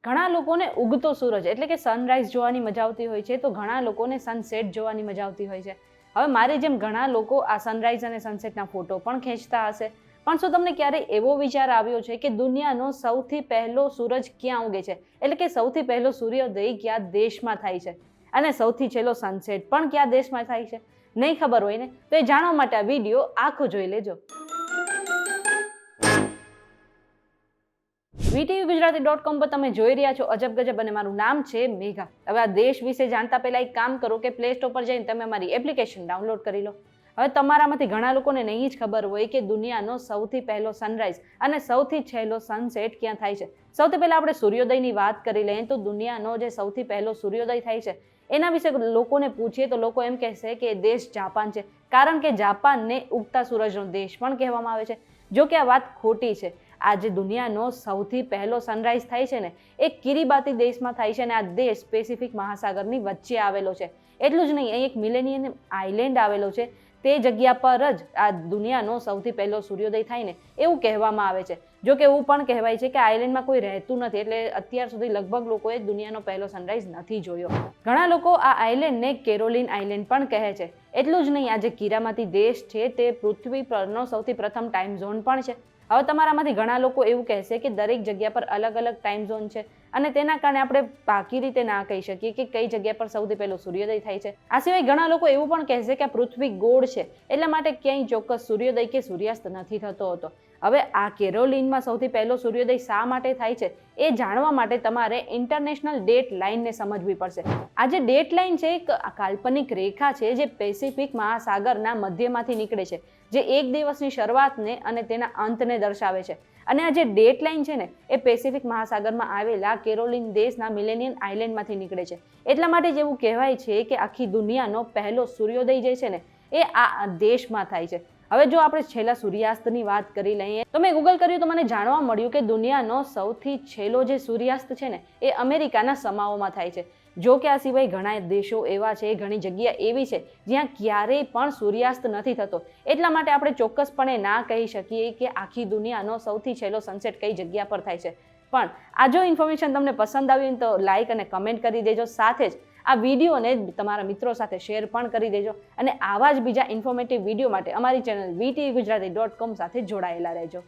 ઘણા લોકોને ઉગતો સૂરજ એટલે કે સનરાઈઝ જોવાની મજા આવતી હોય છે, તો ઘણા લોકોને સનસેટ જોવાની મજા આવતી હોય છે. હવે મારી જેમ ઘણા લોકો આ સનરાઈઝ અને સનસેટના ફોટો પણ ખેંચતા હશે, પણ શું તમને ક્યારેય એવો વિચાર આવ્યો છે કે દુનિયાનો સૌથી પહેલો સૂરજ ક્યાં ઉગે છે, એટલે કે સૌથી પહેલો સૂર્યોદય કયા દેશમાં થાય છે અને સૌથી છેલ્લો સનસેટ પણ કયા દેશમાં થાય છે? નહીં ખબર હોય ને, તો એ જાણવા માટે આ વિડીયો આખો જોઈ લેજો. VTVGujarati.com પર તમે જોઈ રહ્યા છો અજબ ગજબ અને મારું નામ છે મેઘા. હવે આ દેશ વિશે જાણતા પહેલા એક કામ કરો કે પ્લે સ્ટોર પર જઈને તમે અમારી એપ્લિકેશન ડાઉનલોડ કરી લો. હવે તમારામાંથી ઘણા લોકોને નહીં જ ખબર હોય કે દુનિયાનો સૌથી પહેલો સનરાઈઝ અને સૌથી છેલ્લો સનસેટ ક્યાં થાય છે. સૌથી પહેલા આપણે સૂર્યોદયની વાત કરી લઈએ તો દુનિયાનો જે સૌથી પહેલો સૂર્યોદય થાય છે એના વિશે લોકોને પૂછીએ તો લોકો એમ કહેશે કે દેશ જાપાન છે, કારણ કે જાપાનને ઉગતા સૂરજનો દેશ પણ કહેવામાં આવે છે. જો કે આ વાત ખોટી છે. આજે દુનિયાનો સૌથી પહેલો સનરાઈઝ થાય છે ને એ કિરીબાતી દેશમાં થાય છે અને આ દેશ પેસિફિક મહાસાગરની વચ્ચે આવેલો છે. એટલું જ નહીં, અહીં એક મિલેનિયમ આઇલેન્ડ આવેલો છે. તે જગ્યા પર જ આ દુનિયાનો સૌથી પહેલો સૂર્યોદય થાય ને એવું કહેવામાં આવે છે. જો કે એવું પણ કહેવાય છે કે આઇલેન્ડમાં કોઈ રહેતું નથી, એટલે અત્યાર સુધી લગભગ લોકોએ દુનિયાનો પહેલો સનરાઈઝ નથી જોયો. ઘણા લોકો આ આઇલેન્ડને કેરોલિન આઇલેન્ડ પણ કહે છે. એટલું જ નહીં, આ જે કિરામાતી દેશ છે તે પૃથ્વી પરનો સૌથી પ્રથમ ટાઈમ ઝોન પણ છે. હવે તમારામાંથી ઘણા લોકો એવું કહેશે કે દરેક જગ્યા પર અલગ અલગ ટાઈમ ઝોન છે અને તેના કારણે આપણે પાકી રીતે ના કહી શકીએ કે કઈ જગ્યા પર સૌથી પહેલો સૂર્યોદય થાય છે. આ સિવાય ઘણા લોકો એવું પણ કહેશે કે આ પૃથ્વી ગોળ છે, એટલા માટે ક્યાંય ચોક્કસ સૂર્યોદય કે સૂર્યાસ્ત નથી થતો હતો. હવે આ કેરોલિનમાં સૌથી પહેલો સૂર્યોદય શા માટે થાય છે એ જાણવા માટે તમારે ઇન્ટરનેશનલ ડેટ લાઇનને સમજવી પડશે. આ જે ડેટ લાઇન છે એક કાલ્પનિક રેખા છે જે પેસિફિક મહાસાગરના મધ્યમાંથી નીકળે છે, જે એક દિવસની શરૂઆતને અને તેના અંતને દર્શાવે છે. અને આ જે ડેટ લાઇન છે ને એ પેસિફિક મહાસાગરમાં આવેલા કેરોલિન દેશના મિલેનિયમ આઇલેન્ડમાંથી નીકળે છે. એટલા માટે જ એવું કહેવાય છે કે આખી દુનિયાનો પહેલો સૂર્યોદય જે છે ને એ આ દેશમાં થાય છે. હવે જો આપણે છેલ્લા સૂર્યાસ્તની વાત કરી લઈએ તો મેં ગૂગલ કર્યું તો મને જાણવા મળ્યું કે દુનિયાનો સૌથી છેલ્લો જે સૂર્યાસ્ત છે ને એ અમેરિકાના સમાઓમાં થાય છે. જો કે આ સિવાય ઘણા દેશો એવા છે, ઘણી જગ્યા એવી છે જ્યાં ક્યારેય પણ સૂર્યાસ્ત નથી થતો. એટલા માટે આપણે ચોક્કસપણે ના કહી શકીએ કે આખી દુનિયાનો સૌથી છેલ્લો સનસેટ કઈ જગ્યા પર થાય છે. પણ આ જો ઇન્ફોર્મેશન તમને પસંદ આવી તો લાઇક અને કમેન્ટ કરી દેજો. સાથે જ આ વિડીયોને તમારા મિત્રો સાથે શેર પણ કરી દેજો અને આવા જ બીજા ઇન્ફોર્મેટિવ વિડીયો માટે અમારી ચેનલ VTVGujarati.com સાથે જોડાયેલા રહેજો.